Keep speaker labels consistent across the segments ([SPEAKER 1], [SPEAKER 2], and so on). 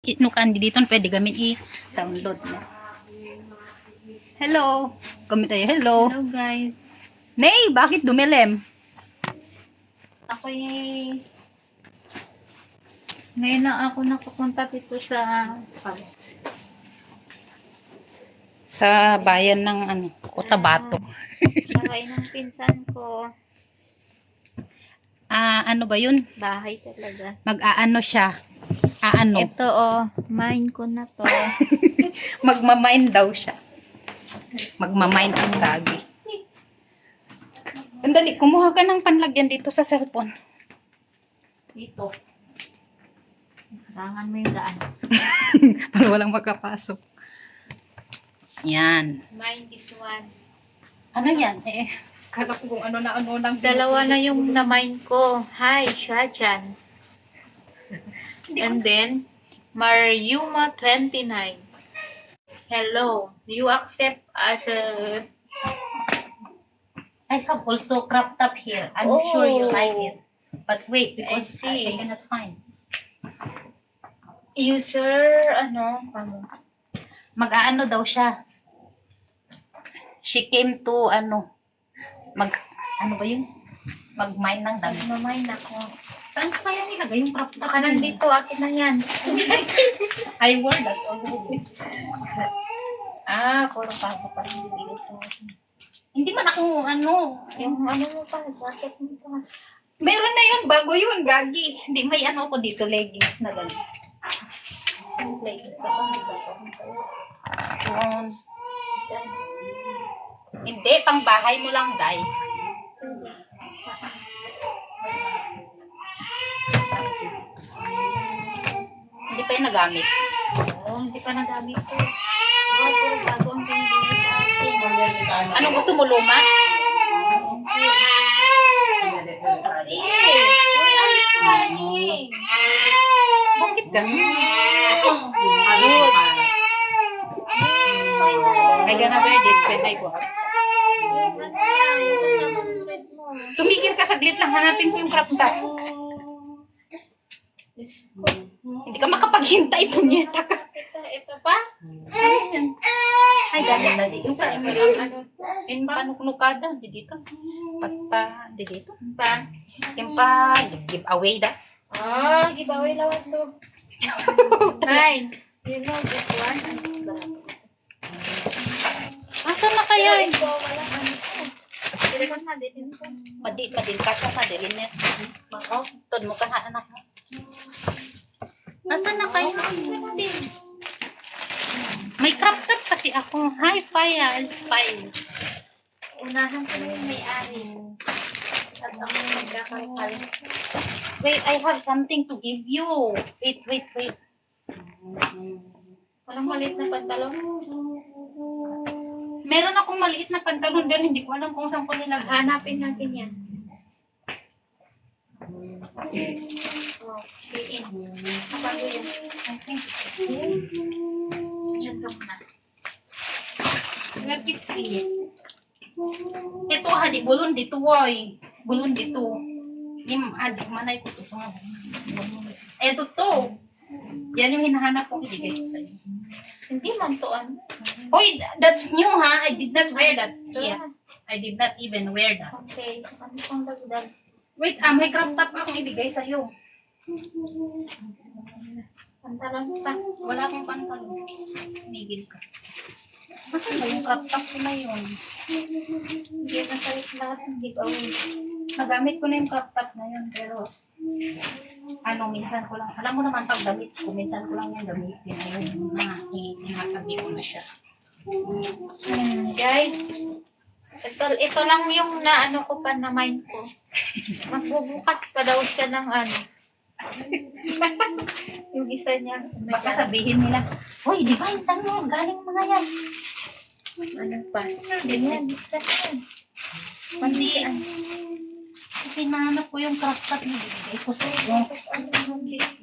[SPEAKER 1] inukan dito, pwede gamit i-download mo. Hello. Gamit tayo. Hello.
[SPEAKER 2] Hello guys.
[SPEAKER 1] Nay, bakit dumilim?
[SPEAKER 2] Ako ngayon na ako nakapunta dito
[SPEAKER 1] Sa bayan ng Cotabato.
[SPEAKER 2] bahay ng pinsan ko.
[SPEAKER 1] Ano ba yun?
[SPEAKER 2] Bahay talaga.
[SPEAKER 1] Mag-aano siya. Aano?
[SPEAKER 2] Ito mine ko na to.
[SPEAKER 1] Magmamine daw siya. Magmamine ang gagi. Andali, kumuha ka ng panlagyan dito sa cellphone.
[SPEAKER 2] Dito. Harangan mo yung daan.
[SPEAKER 1] Para walang makapasok. Yan.
[SPEAKER 2] Mine this one.
[SPEAKER 1] Ano yan? Kala ko kung ano na ano lang.
[SPEAKER 2] Dalawa na yung na-mine ko. Hi, Shajan. And then, Mariuma 29. Hello. You accept as a...
[SPEAKER 1] I have also cropped up here. I'm
[SPEAKER 2] Oh.
[SPEAKER 1] sure you like it. But wait,
[SPEAKER 2] I
[SPEAKER 1] because
[SPEAKER 2] see.
[SPEAKER 1] I cannot find.
[SPEAKER 2] User,
[SPEAKER 1] Mag-aano daw siya. She came to ano ba yun? Mag-mine ng dami.
[SPEAKER 2] Nagmamine ako.
[SPEAKER 1] Saan ko kaya nilagay yung crop top?
[SPEAKER 2] Baka nandito, akin na yan.
[SPEAKER 1] I wore that already.
[SPEAKER 2] Puro bago pa rin bibigay sa akin.
[SPEAKER 1] Hindi man ako
[SPEAKER 2] Yung ano mo pa, jacket mo sa...
[SPEAKER 1] meron na yun, bago yun, gagi. Hindi, may ano ko dito, leggings na gano'n.
[SPEAKER 2] Yung leggings sa
[SPEAKER 1] Yun. Hindi, pang bahay mo lang, day. Hindi pa yung nagamit.
[SPEAKER 2] Oo, hindi pa nagamit ko. Puro bago ang pinibigay sa akin.
[SPEAKER 1] Anong gusto mo, luma?
[SPEAKER 2] Uy, alis ko eh.
[SPEAKER 1] Bakit ganun? I gonna wear this when I go out.
[SPEAKER 2] Yung ano yan, yung kasama ng red mo.
[SPEAKER 1] Tumigil ka saglit lang, hanapin ko yung crop top.
[SPEAKER 2] Diyos ko.
[SPEAKER 1] Hindi ka makapaghintay, punyeta ka.
[SPEAKER 2] Ito pa?
[SPEAKER 1] Ano yan? Ay, ganun na di. Yung parang yung panuknukada, di dito. Di dito. Yung giveaway da.
[SPEAKER 2] Giveaway lawan to. Fine. You know this one?
[SPEAKER 1] Asan na kaya?
[SPEAKER 2] Ito, wala ano to. Telephone na, din ko.
[SPEAKER 1] Padil ka siya, padilin niya. Tod mo ka na, anak mo. Asan na kaya? May crop top kasi ako. Hi, Files.
[SPEAKER 2] Unahan ko na yung may-ari. At ako yung magkakalkal.
[SPEAKER 1] Wait, I have something to give you. Wait.
[SPEAKER 2] Walang maliit na pantalon.
[SPEAKER 1] Meron akong maliit na pantalon pero hindi ko alam kung saan ko nilagay.
[SPEAKER 2] Hanapin natin yan. Oh, Shein. Bago yan.
[SPEAKER 1] I think it's here.
[SPEAKER 2] Diyan ka muna.
[SPEAKER 1] Where is it? Ito hadi bulon dito woy. Bulon dito. Adik manay ko to sa. Ito to. Yan yung hinahanap ko, ibigay ko sa iyo.
[SPEAKER 2] Hindi man to ano.
[SPEAKER 1] Oy, that's new ha. I did not wear that yet. I did not even wear that.
[SPEAKER 2] Okay. Ano pang dagdag?
[SPEAKER 1] Wait, may crop top akong ibigay sa iyo.
[SPEAKER 2] Pantalon pa.
[SPEAKER 1] Wala akong pantalon. Migil ka. Masan ba yung crop top ko na yun?
[SPEAKER 2] Hindi na sa lahat ng giveaway.
[SPEAKER 1] Nagamit ko na yung crop top na yun, pero minsan ko lang. Alam mo naman pag damit ko, minsan ko lang yung gamitin. Ayun, tinatabi ko na siya.
[SPEAKER 2] Guys, ito lang yung naano ko pa na mind ko. Magbubukas pa daw siya ng ano. Yung isa niya.
[SPEAKER 1] Baka sabihin nila, "Hoy, di ba, saan mo galing mga yan?"
[SPEAKER 2] Ano pa? Ganyan.
[SPEAKER 1] Hindi, kasi nahanap ko yung crop top na bibigay ko sa iyo.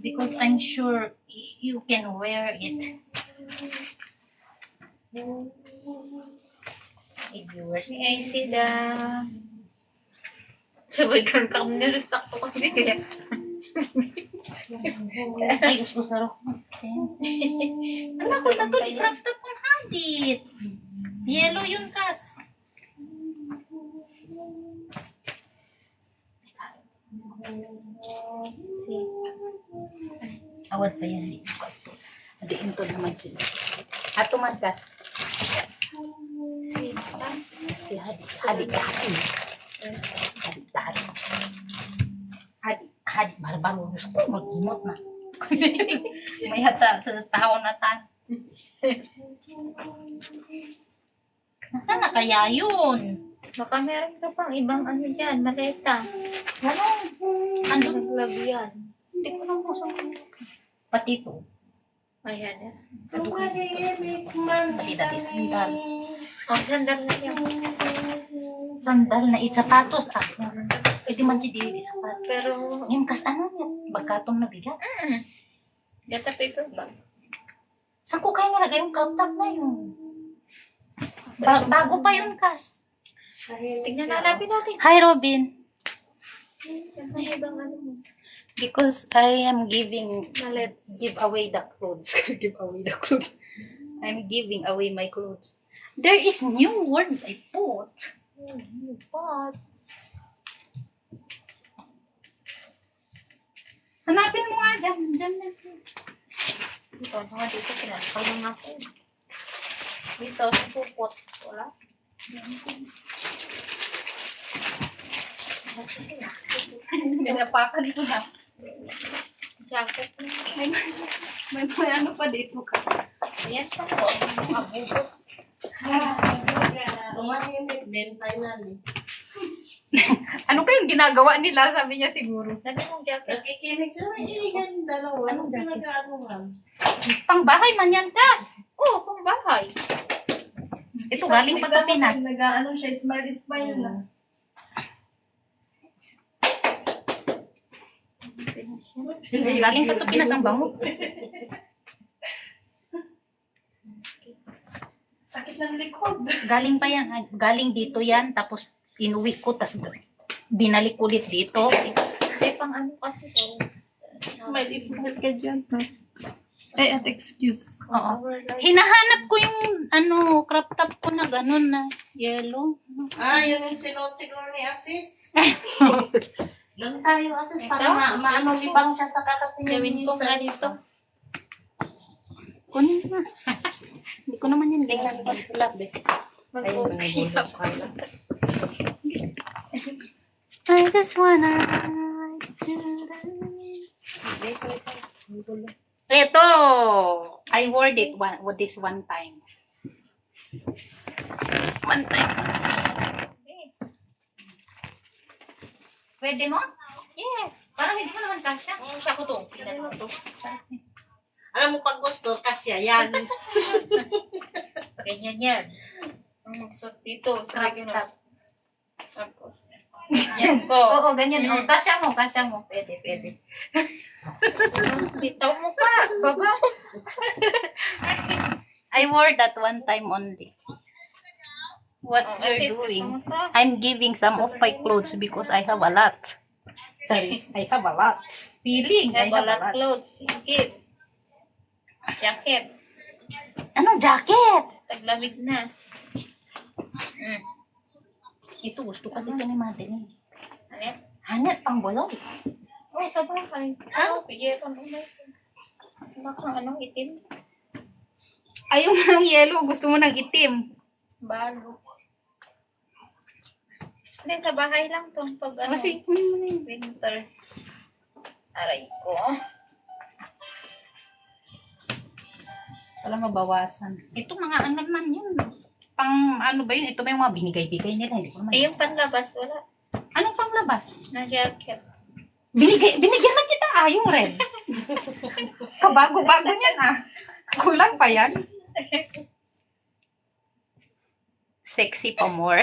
[SPEAKER 1] Because I'm sure you can wear it. If you wear it.
[SPEAKER 2] I see the... Sabay ka kami nirestak ko kasi kaya
[SPEAKER 1] Ay, gusto sa rock. Anak ko na to, crop top ang hadit. Yellow yun, Kas. Awad pa yan. Adiin to naman sila. Ato man, Kas. Si hadit. Hadit. Hadit. Barbaro. Gusto ko mag-umot na. May hata sa tao na tan. Nasaan na kaya yun?
[SPEAKER 2] Baka meron ka pang ibang ano dyan, maleta.
[SPEAKER 1] Ano? Ano?
[SPEAKER 2] Naglagyan.
[SPEAKER 1] Hindi ko lang puso. Pati ito.
[SPEAKER 2] Ayan.
[SPEAKER 1] Pati dati sandal.
[SPEAKER 2] Oh, sandal na yan.
[SPEAKER 1] Sandal na sapatos. Pwede man si Dili sapatos.
[SPEAKER 2] Pero,
[SPEAKER 1] Ngayon kas ano yan? Bagkatong na bigat.
[SPEAKER 2] gata paper ba?
[SPEAKER 1] Saan ko kayo nalagay yung crop top na yun? Bago pa yun, Kas.
[SPEAKER 2] Tignan natin natin.
[SPEAKER 1] Hi, Robin.
[SPEAKER 2] May ibang ano mo.
[SPEAKER 1] Because I am giving,
[SPEAKER 2] Malet.
[SPEAKER 1] give away the clothes. Give away the clothes. I'm giving away my clothes. There is new word I put.
[SPEAKER 2] What?
[SPEAKER 1] Hanapin mo nga dyan. Dyan na.
[SPEAKER 2] Dito, mga dito, pinakal lang ako. Dito, sa supot. Wala.
[SPEAKER 1] Pinapakan ko na.
[SPEAKER 2] Jacket na.
[SPEAKER 1] May ano pa dito ka.
[SPEAKER 2] Ayan pa po. Mga bubot.
[SPEAKER 3] Umahinit din, finally.
[SPEAKER 1] Ano kayong ginagawa nila? Sabi niya siguro.
[SPEAKER 2] Sabi mong jacket.
[SPEAKER 3] Nakikinig siya, ganda dalawa.
[SPEAKER 1] Anong
[SPEAKER 3] Anong pinag-ano nga?
[SPEAKER 1] Pang bahay man yan, Kas.
[SPEAKER 2] Oo, pang bahay.
[SPEAKER 1] Ito galing pa sa Pinas.
[SPEAKER 3] Nag-ano siya, smile na.
[SPEAKER 1] Galing pa sa Pinas ang bango.
[SPEAKER 3] Sakit ng likod.
[SPEAKER 1] Galing pa yan. Galing dito yan. Tapos inuwi ko. Tapos binalik ulit dito.
[SPEAKER 2] Kasi pang ano kasi to.
[SPEAKER 3] Smile ka dyan. At excuse.
[SPEAKER 1] Oo. Hinahanap ko yung crop top ko na ganun na yellow.
[SPEAKER 3] Yun yung sinuot siguro ni Asis. Doon tayo, Asis, para
[SPEAKER 2] Ito?
[SPEAKER 3] maano libang siya sa kakatingin.
[SPEAKER 2] Gawin ko nga dito.
[SPEAKER 1] Kunin na. Hindi ko naman yan ganyan.
[SPEAKER 2] Mag-okay.
[SPEAKER 1] I just wanna Ito! I wore it this one time. One time. Pwede mo?
[SPEAKER 2] Yes.
[SPEAKER 1] Parang hindi mo naman kasha.
[SPEAKER 2] Siya ko to. Pinano to.
[SPEAKER 3] Alam mo, pag gusto, kasya yan.
[SPEAKER 2] Ganyan yan. Ang magsuot dito. Sa
[SPEAKER 1] Crop top.
[SPEAKER 2] Tapos. Yan ko.
[SPEAKER 1] Oo, ganyan. Oh, kasha mo. Pwede.
[SPEAKER 2] Bitaw mo ka. Baba.
[SPEAKER 1] I wore that one time only. What
[SPEAKER 2] Kasi
[SPEAKER 1] you're doing?
[SPEAKER 2] gusto mo to.
[SPEAKER 1] I'm giving some of my clothes because I have a lot. Sorry, I have a lot. Feeling, I have a
[SPEAKER 2] Balat
[SPEAKER 1] lot.
[SPEAKER 2] clothes. Sige. Jacket.
[SPEAKER 1] Anong jacket?
[SPEAKER 2] Taglamig na.
[SPEAKER 1] Ito, gusto kasi ito ni Madeline.
[SPEAKER 2] Ano yan?
[SPEAKER 1] Hanat pang bolong.
[SPEAKER 2] Oh, sa bahay. Ano? Pigyan ko naman. Bakang anong itim?
[SPEAKER 1] Ayaw mo ng yellow, gusto mo ng itim.
[SPEAKER 2] Balo. Hindi, sa bahay lang to. Pag ano,
[SPEAKER 1] Kasi, kunin mo na yun.
[SPEAKER 2] winter. Aray ko.
[SPEAKER 1] Wala mabawasan. Ito mga ano naman yun. Pang ano ba yun? Ito ba yung mga binigay-bigay nila? Hindi ko naman.
[SPEAKER 2] Eh, yung panlabas, wala.
[SPEAKER 1] Anong panglabas?
[SPEAKER 2] Na jacket.
[SPEAKER 1] Binigyan na kita yung red. Kabago-bago niyan Kulang pa yan. Sexy pa more.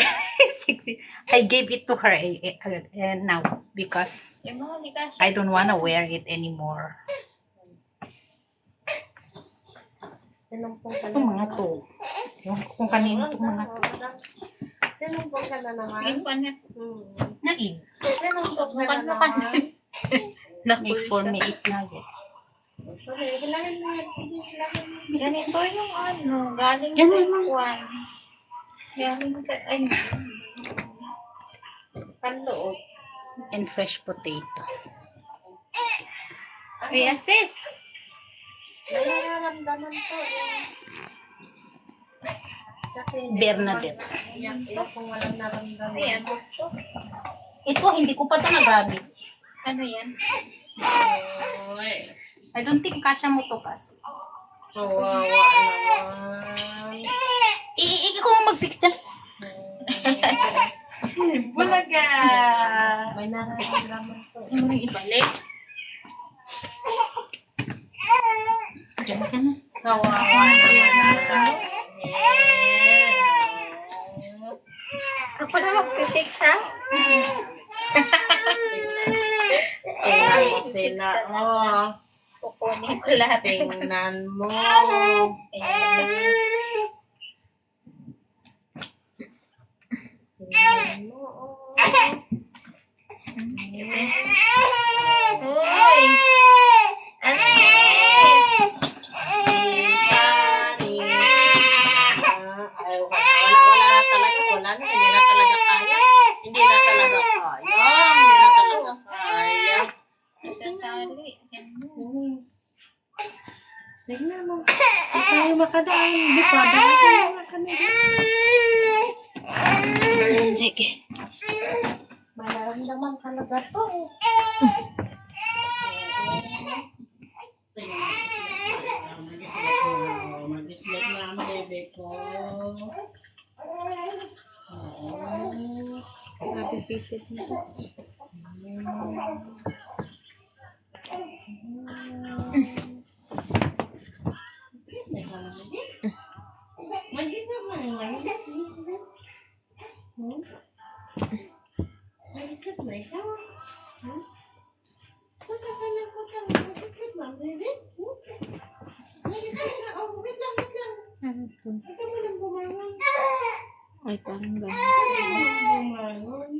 [SPEAKER 1] Sexy. I gave it to her now because
[SPEAKER 2] Yung mga di ka
[SPEAKER 1] I don't wanna wear it anymore.
[SPEAKER 3] Tinumpong ka
[SPEAKER 1] Ito mga to. Yung kung kanino itong mga to.
[SPEAKER 3] Tinumpong ka na naman.
[SPEAKER 2] Sige, panet.
[SPEAKER 1] Nain.
[SPEAKER 3] Tinumpong ka
[SPEAKER 2] Bukan
[SPEAKER 3] na
[SPEAKER 2] mo ka
[SPEAKER 3] naman.
[SPEAKER 1] Make for me 8 nuggets.
[SPEAKER 3] Sorry, hilahin mo yan. Sige, hilahin mo.
[SPEAKER 2] Ganito yung ano, galing
[SPEAKER 1] Diyan
[SPEAKER 2] kay
[SPEAKER 1] naman.
[SPEAKER 2] Juan. Galing kay, ay, panloob.
[SPEAKER 1] And fresh potato.
[SPEAKER 2] Ay, assist!
[SPEAKER 3] May nararamdaman ko. Kasi hindi
[SPEAKER 1] Bernadette.
[SPEAKER 3] Iyak kung walang naramdaman.
[SPEAKER 2] Ay, ano to?
[SPEAKER 1] Ito, hindi ko pa ito nagamit.
[SPEAKER 2] Ano yan?
[SPEAKER 3] Oy,
[SPEAKER 1] I don't think kasha mo to, Kas.
[SPEAKER 3] kawawa naman.
[SPEAKER 1] Ikaw ang mag-fix dyan.
[SPEAKER 3] Bulaga! May nararamdaman ko.
[SPEAKER 2] May ibalik.
[SPEAKER 1] Diyan ka na.
[SPEAKER 3] Kawawa naman.
[SPEAKER 2] Ako na mag-fix, ha?
[SPEAKER 3] Tingnan mo sila. Oh,
[SPEAKER 2] Kukunin ko lahat.
[SPEAKER 3] tingnan mo. Tingnan mo.
[SPEAKER 2] Uy! Assist!
[SPEAKER 3] Ay, wala na talaga. Wala na. Hindi na talaga kaya. Hindi na talaga kaya. Hindi na talaga kaya.
[SPEAKER 2] Tatali.
[SPEAKER 3] Tingnan mo. Hindi tayo makadaan. Hindi pa. Dahil tayo makadaan.
[SPEAKER 1] Sige.
[SPEAKER 3] Malaramdaman talaga to. Mag-islet na ang bebe ko.
[SPEAKER 2] Grabe pitit na.
[SPEAKER 3] Magis naman. Mag-islet na ikaw. Sasasalan ko lang. Mag-islet na, baby. Mag-islet na. Oh, wait lang, wait lang.
[SPEAKER 2] Ano to?
[SPEAKER 3] Huwag ka mo nang bumangon.
[SPEAKER 2] Ay, parang gano'n.
[SPEAKER 3] Bumangon.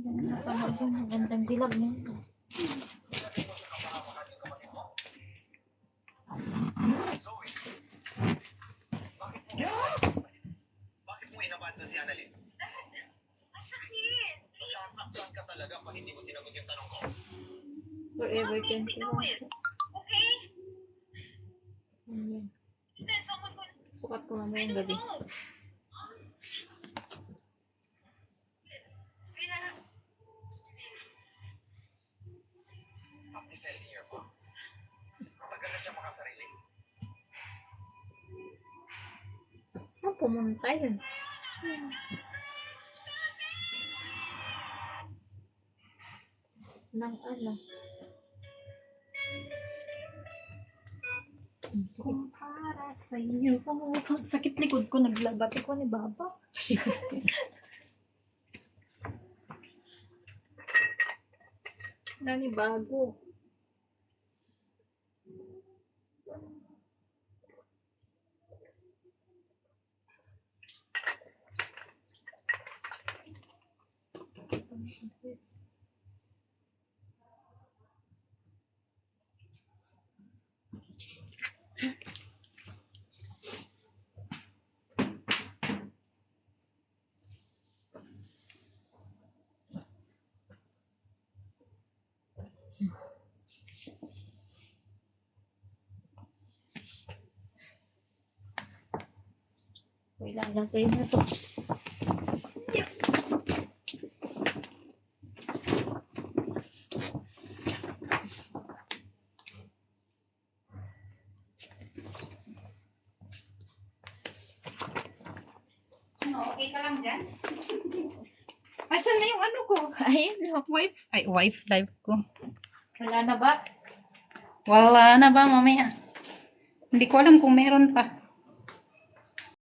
[SPEAKER 2] Napanood yung magandang dilag na yun.
[SPEAKER 4] Bakit mo inabandon si Annalyn? Masasaktan ka talaga pag hindi mo tinagot yung tanong ko.
[SPEAKER 2] Forever 21. Ayan. Sukat ko mamayang gabi.
[SPEAKER 4] Stop defending your mom. Matagal na siya makasarili.
[SPEAKER 2] Saan pumunta yun? Nang ano?
[SPEAKER 1] Para sa iyo. Ang sakit likod ko. Naglabat
[SPEAKER 2] Ko ni Baba. Nani bago. Ilalagay na to.
[SPEAKER 1] Ano, okay ka lang dyan? Asan na yung ano ko?
[SPEAKER 2] Ayun, oh.
[SPEAKER 1] Wife life ko.
[SPEAKER 2] Wala na ba?
[SPEAKER 1] Wala na ba mamaya? Hindi ko alam kung meron pa.